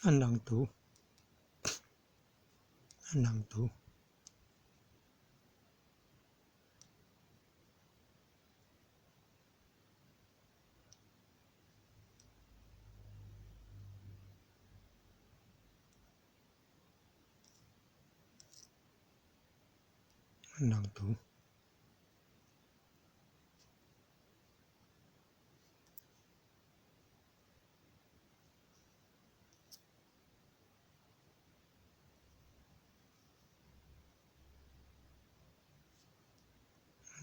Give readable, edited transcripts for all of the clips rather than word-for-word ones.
按朗读，按朗读，按朗读，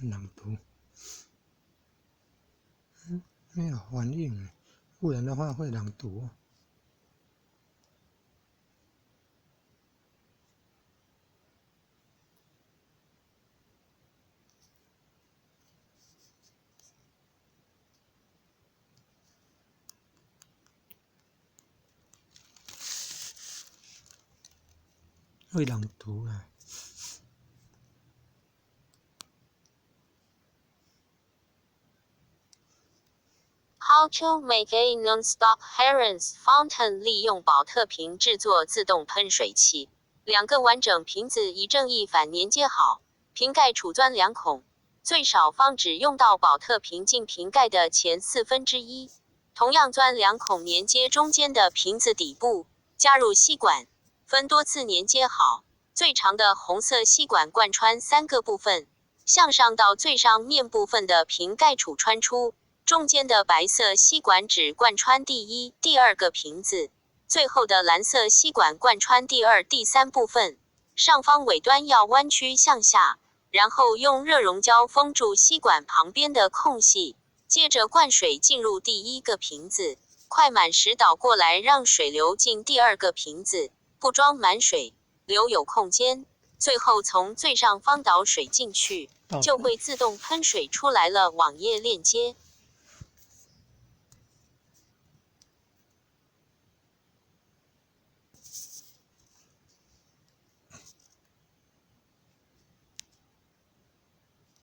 按朗读。没有反应，不然的话会朗读。会朗读啊。How to make a non-stop Heron's fountain 利用保特瓶制作自动喷水器。2个完整瓶子一正一反连接好，瓶盖杵钻2孔，最少方只用到保特瓶径瓶盖的前1/4。同样钻2孔连接中间的瓶子底部，加入吸管，分多次连接好。最长的红色吸管贯穿3个部分，向上到最上面部分的瓶盖杵穿出。中间的白色吸管只贯穿第1、第2个瓶子，最后的蓝色吸管贯穿第2、第3部分。上方尾端要弯曲向下，然后用热熔胶封住吸管旁边的空隙，接着灌水进入第1个瓶子，快满时倒过来让水流进第2个瓶子，不装满水，留有空间，最后从最上方倒水进去，就会自动喷水出来了。网页链接。